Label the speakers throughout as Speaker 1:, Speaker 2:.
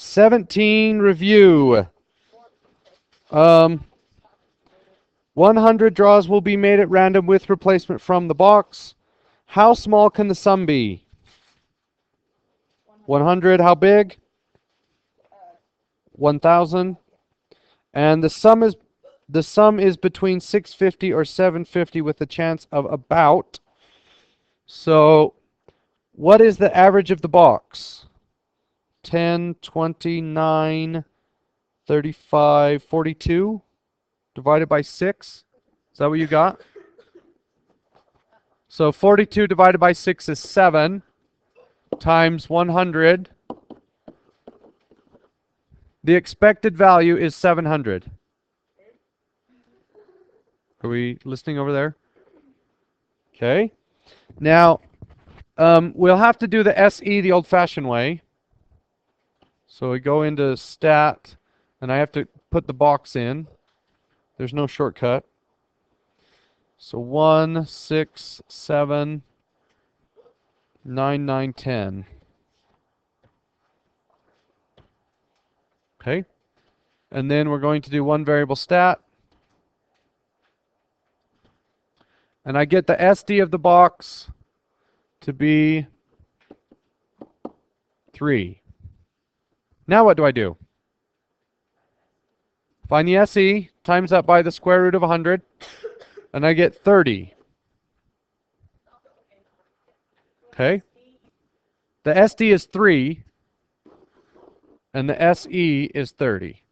Speaker 1: 17 review. 100 draws will be made at random with replacement from the box. How small can the sum be? 100. How big? 1,000. And the sum is between 650 or 750 with a chance of about. So what is the average of the box? 10, 29, 35, 42 divided by 6. Is that what you got? So 42 divided by 6 is 7 times 100. The expected value is 700. Are we listening over there? Okay. Now, we'll have to do the SE the old-fashioned way. So we go into stat, and I have to put the box in. There's no shortcut. So 1, 6, 7, 9, 9, 10. Okay. And then we're going to do one variable stat. And I get the SD of the box to be 3. Now what do I do? Find the SE, times that by the square root of 100, and I get 30. Okay? The SD is 3, and the SE is 30.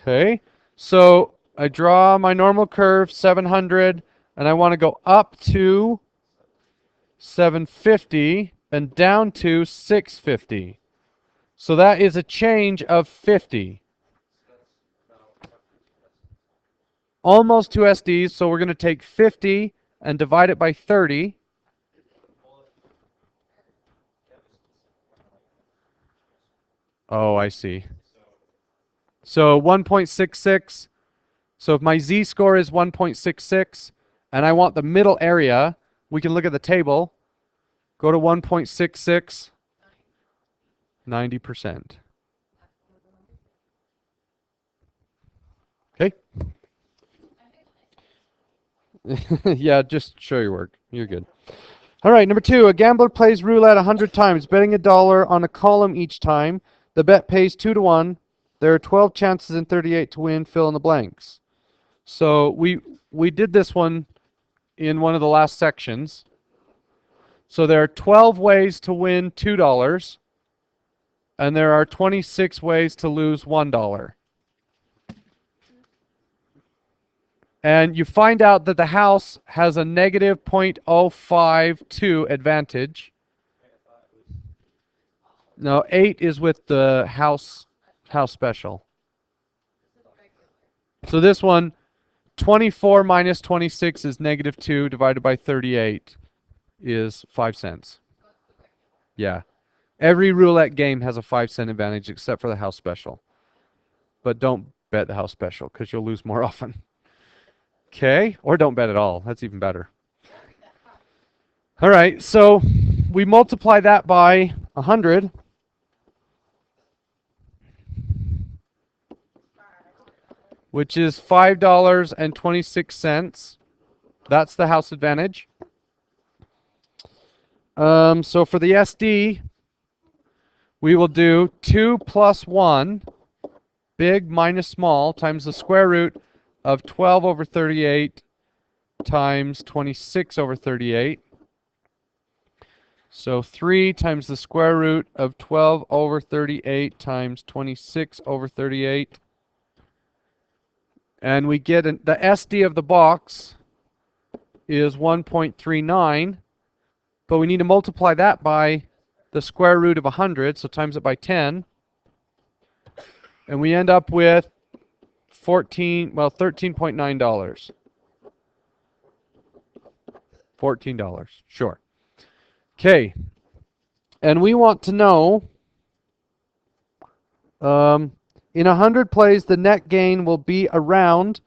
Speaker 1: Okay, so I draw my normal curve, 700, and I want to go up to 750 and down to 650. So that is a change of 50. Almost 2 SDs, so we're going to take 50 and divide it by 30. Oh, I see. So 1.66. So if my z-score is 1.66 and I want the middle area, we can look at the table. Go to 1.66, 90%. Okay? Yeah, just show your work. You're good. All right, number 2. A gambler plays roulette 100 times, betting $1 on a column each time. The bet pays 2 to 1. There are 12 chances in 38 to win. Fill in the blanks. So we did this one in one of the last sections. So there are 12 ways to win $2, and there are 26 ways to lose $1. And you find out that the house has a negative 0.052 advantage. No, 8 is with the house special. So this one, 24 minus 26 is negative 2 divided by 38 is 5 cents. Yeah. Every roulette game has a 5-cent advantage except for the house special. But don't bet the house special because you'll lose more often. Okay, or don't bet at all. That's even better. All right, so we multiply that by 100. Which is $5.26. That's the house advantage. So for the SD, we will do 2 plus 1, big minus small, times the square root of 12 over 38 times 26 over 38. So 3 times the square root of 12 over 38 times 26 over 38. And we get the SD of the box is 1.39, but we need to multiply that by the square root of 100, so times it by 10. And we end up with $13.9. $14, sure. Okay, and we want to know, in 100 plays, the net gain will be around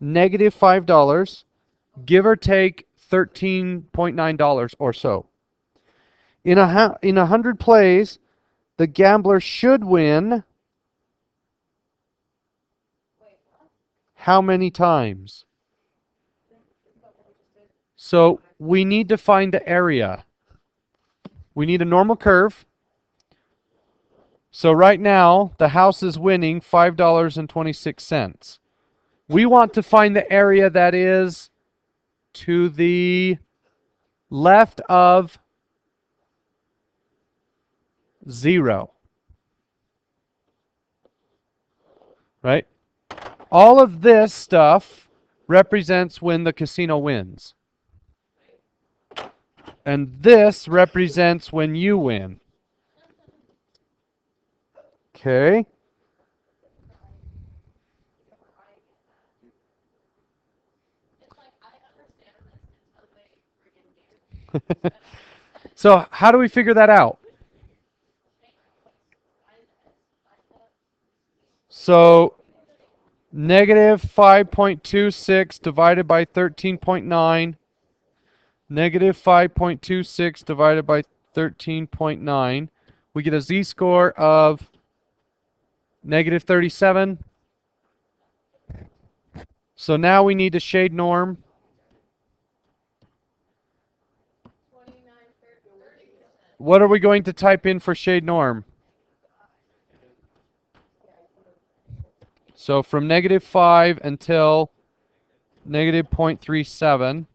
Speaker 1: negative $5, give or take $13.9 or so. In 100 plays, the gambler should win how many times? So we need to find the area. We need a normal curve. So right now, the house is winning $5.26. We want to find the area that is to the left of 0. Right? All of this stuff represents when the casino wins. And this represents when you win. Okay? So how do we figure that out? So negative 5.26 divided by 13.9. Negative 5.26 divided by 13.9. We get a z-score of negative 37. So now we need to shade norm. What are we going to type in for shade norm? So from negative 5 until negative 0.37.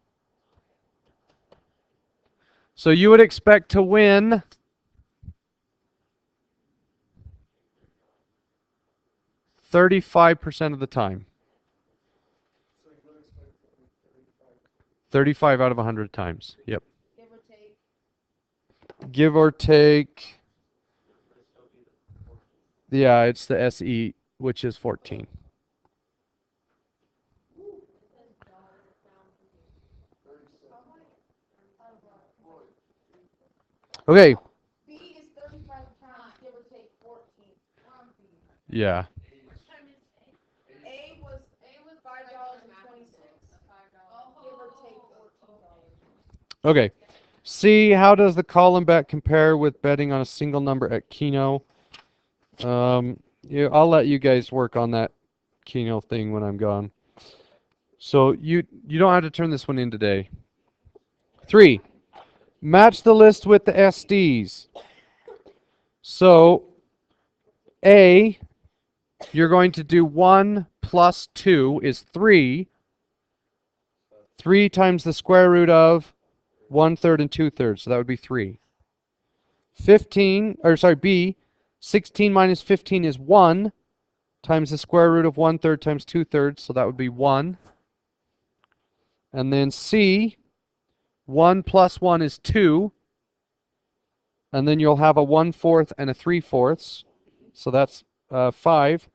Speaker 1: So you would expect to win 35% of the time. 35 out of 100 times. Yep. Give or take. Yeah, it's the SE, which is 14. Okay.
Speaker 2: B is 35 times, give or take 14.
Speaker 1: Yeah.
Speaker 2: A was $5.26. Give or take $14.
Speaker 1: Okay. C, how does the column bet compare with betting on a single number at Keno? Yeah, I'll let you guys work on that Keno thing when I'm gone. So you don't have to turn this one in today. 3, match the list with the SDs. So A, you're going to do 1 plus 2 is 3. 3 times the square root of 1/3 and 2/3, so that would be 3. 15, or sorry, B, 16 minus 15 is 1 times the square root of 1/3 times 2/3, so that would be 1. And then C, 1 plus 1 is 2. And then you'll have a 1/4 and a 3/4. So that's 5.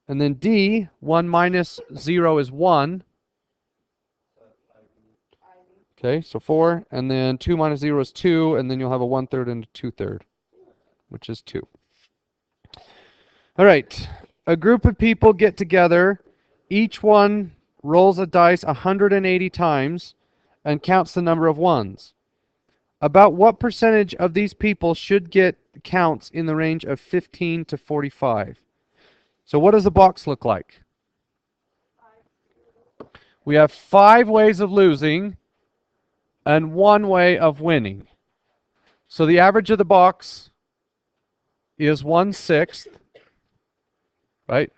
Speaker 1: And then D, 1 minus 0 is 1. Okay, so 4. And then 2 minus 0 is 2. And then you'll have a 1/3 and a 2/3, which is 2. All right. A group of people get together. Each one rolls a dice 180 times and counts the number of ones. About what percentage of these people should get counts in the range of 15 to 45? So what does the box look like? We have 5 ways of losing and 1 way of winning. So the average of the box is 1/6, right?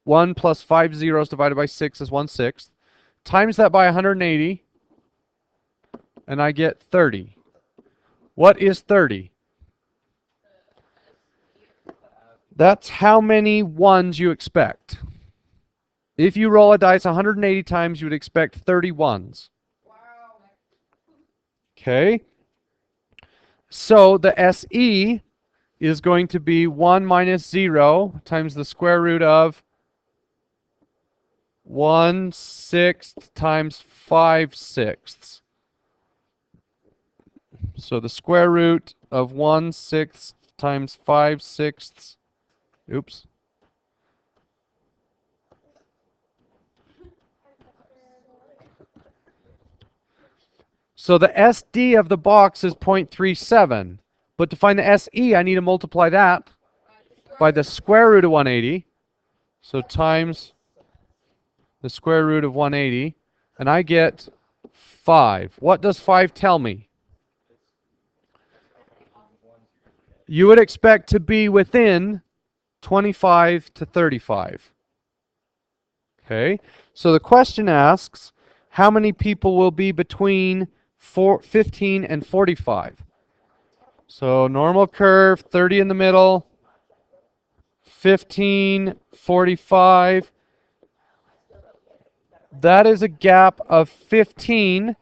Speaker 1: 1 plus 5 zeros divided by 6 is 1/6. Times that by 180, and I get 30. What is 30? That's how many ones you expect. If you roll a dice 180 times, you would expect 30 ones.
Speaker 2: Wow.
Speaker 1: Okay? So the SE is going to be 1 minus 0 times the square root of 1/6 times 5/6. So the square root of 1/6 times 5/6. Oops. So the SD of the box is 0.37. But to find the SE, I need to multiply that by the square root of 180. So times the square root of 180. And I get 5. What does 5 tell me? You would expect to be within 25 to 35. Okay, so the question asks, how many people will be between 15 and 45? So normal curve, 30 in the middle, 15, 45. That is a gap of 15,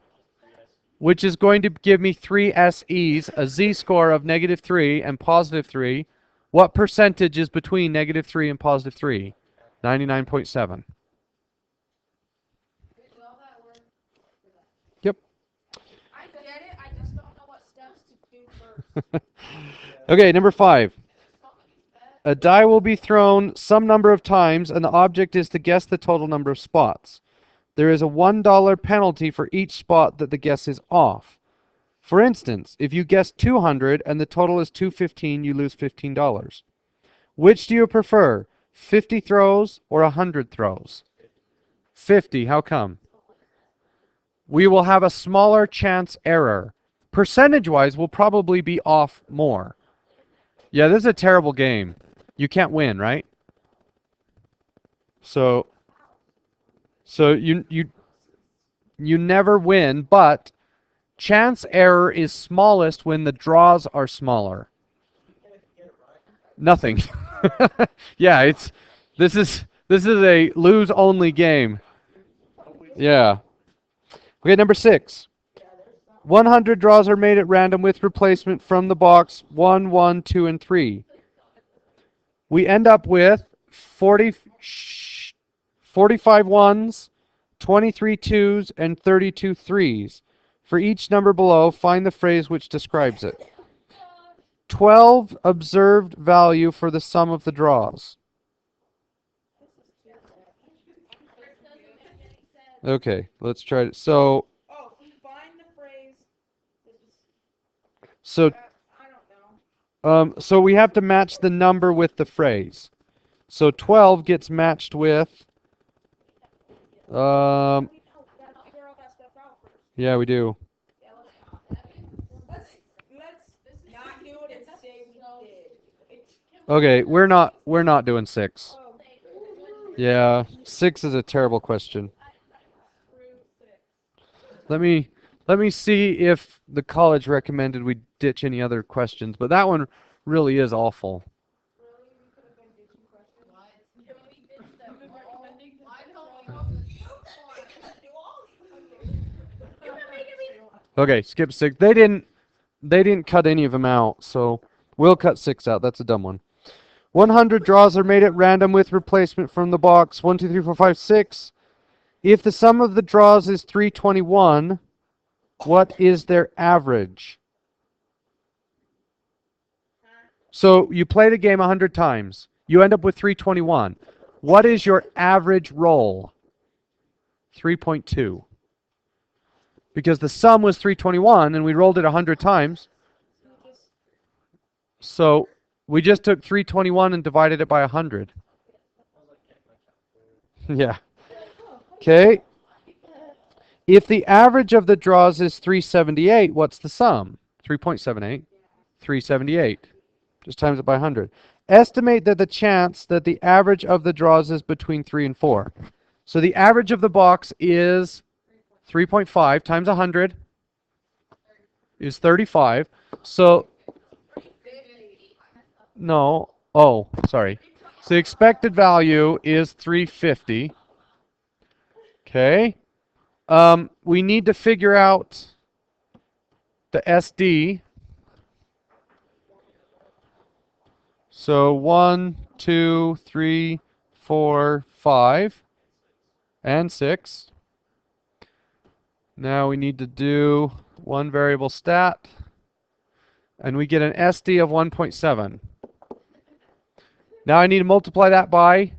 Speaker 1: which is going to give me 3 SEs, a z-score of -3 and +3. What percentage is between -3 and +3? 99.7. Yep.
Speaker 2: I get it, I just don't know what steps to do first.
Speaker 1: Okay, number 5. A die will be thrown some number of times, and the object is to guess the total number of spots. There is a $1 penalty for each spot that the guess is off. For instance, if you guess 200 and the total is 215, you lose $15. Which do you prefer, 50 throws or 100 throws? 50. How come? We will have a smaller chance error. Percentage-wise, we'll probably be off more. Yeah, this is a terrible game. You can't win, right? So you never win, but chance error is smallest when the draws are smaller. Nothing. Yeah, this is a lose only game. Yeah. Okay, number 6. 100 draws are made at random with replacement from the box 1, 1, 2, and 3. We end up with 45 ones, 23 twos, and 32 threes. For each number below, find the phrase which describes it. 12 observed value for the sum of the draws. Okay, let's try it. So,
Speaker 2: Find the phrase.
Speaker 1: so,
Speaker 2: I don't know.
Speaker 1: so we have to match the number with the phrase. So 12 gets matched with, yeah, we do.
Speaker 2: Let's not do it and say we did.
Speaker 1: Okay, we're not doing 6. Yeah, 6 is a terrible question. Let me see if the college recommended we ditch any other questions, but that one really is awful. Okay, skip 6. They didn't cut any of them out, so we'll cut 6 out. That's a dumb one. 100 draws are made at random with replacement from the box 1, 2, 3, 4, 5, 6. If the sum of the draws is 321, what is their average? So you play the game 100 times. You end up with 321. What is your average roll? 3.2. Because the sum was 321 and we rolled it 100 times. So we just took 321 and divided it by 100. Yeah. Okay. If the average of the draws is 378, what's the sum? 3.78. 378. Just times it by 100. Estimate that the chance that the average of the draws is between 3 and 4. So the average of the box is 3.5 times 100 is 35. So, no. Oh, sorry. So the expected value is 350. Okay. We need to figure out the SD. So 1, 2, 3, 4, 5, and 6. Now we need to do one variable stat, and we get an SD of 1.7. Now I need to multiply that by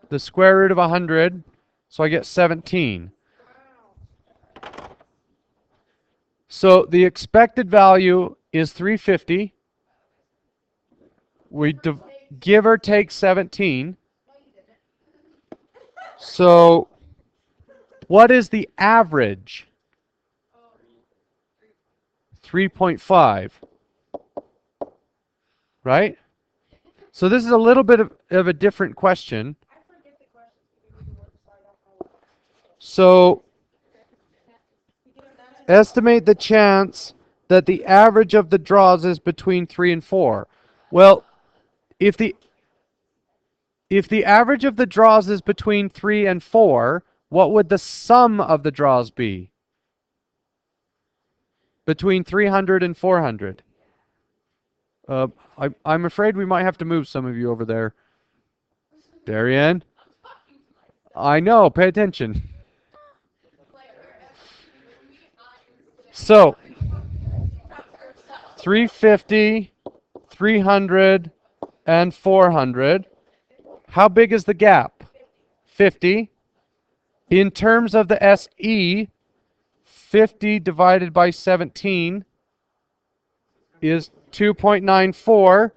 Speaker 1: the square root of 100, so I get 17. So the expected value is 350. We give or take 17. So what is the average? 3.5. Right? So this is a little bit of a different question. So estimate the chance that the average of the draws is between 3 and 4. Well, if the average of the draws is between 3 and 4, what would the sum of the draws be? Between 300 and 400. I'm afraid we might have to move some of you over there. Darian? I know, pay attention. So, 350, 300, and 400. How big is the gap? 50. In terms of the SE, 50 divided by 17 is 2.94.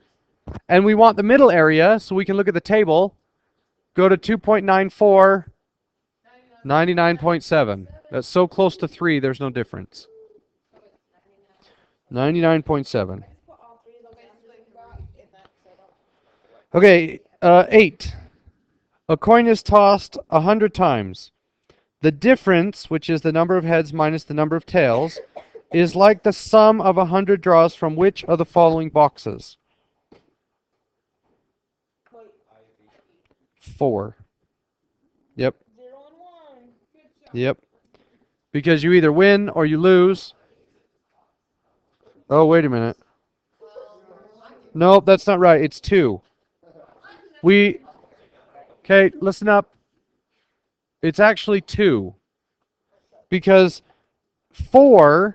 Speaker 1: And we want the middle area, so we can look at the table. Go to 2.94, 99.7. That's so close to 3, there's no difference. 99.7. Okay, 8. A coin is tossed 100 times. The difference, which is the number of heads minus the number of tails, is like the sum of 100 draws from which of the following boxes? 4. Yep.
Speaker 2: 0 and 1.
Speaker 1: Yep. Because you either win or you lose. Oh, wait a minute. Nope, that's not right. It's 2. Okay, listen up. It's actually 2. Because 4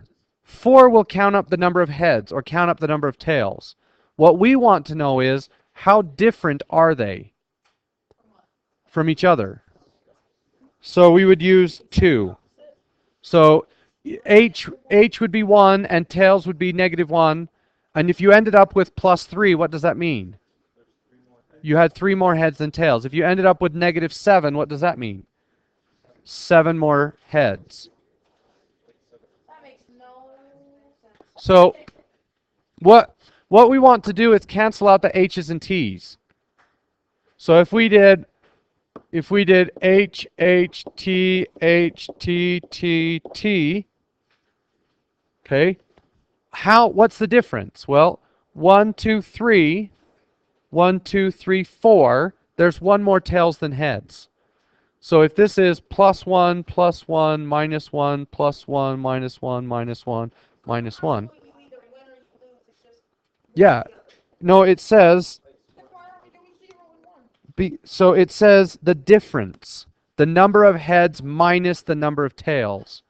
Speaker 1: will count up the number of heads or count up the number of tails. What we want to know is how different are they from each other? So we would use 2. So H would be 1 and tails would be -1. And if you ended up with +3, what does that mean? You had 3 more heads than tails. If you ended up with -7, what does that mean? 7 more heads.
Speaker 2: That makes no sense.
Speaker 1: So what we want to do is cancel out the H's and T's. So if we did H, H, T, H, T, T, T, okay, what's the difference? Well, 1, 2, 3, 1, 2, 3, 4, there's 1 more tails than heads. So if this is +1, +1, -1, +1, -1, -1, -1. Yeah. No, it says, so it says the difference. The number of heads minus the number of tails.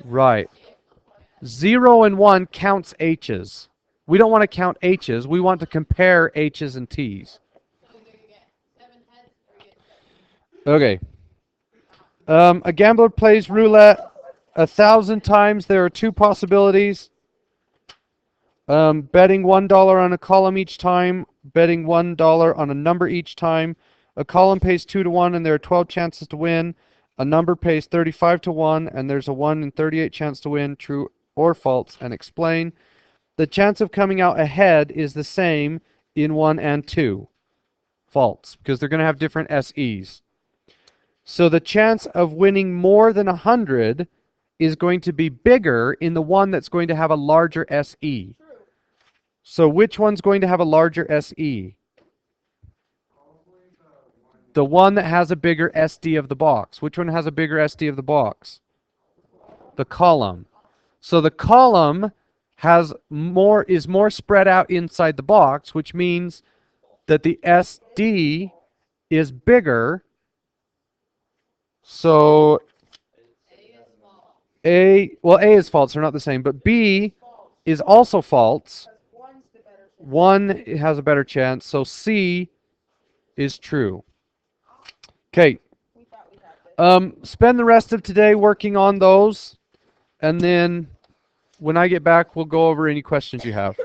Speaker 1: Right. 0 and 1 counts H's. We don't want to count H's. We want to compare H's and T's. Okay. A gambler plays roulette 1,000 times. There are 2 possibilities. Betting $1 on a column each time. Betting $1 on a number each time. A column pays 2 to 1 and there are 12 chances to win. A number pays 35 to 1 and there's a 1 in 38 chance to win. True or false, and explain. The chance of coming out ahead is the same in 1 and 2. False, because they're going to have different SEs. So the chance of winning more than 100 is going to be bigger in the one that's going to have a larger SE. So which one's going to have a larger SE? The one that has a bigger SD of the box. Which one has a bigger SD of the box? The column. So the column is more spread out inside the box, which means that the SD is bigger. So A is false, they're not the same, but B is also false. 1 has a better chance, so C is true. Okay. Spend the rest of today working on those. and then when I get back, we'll go over any questions you have.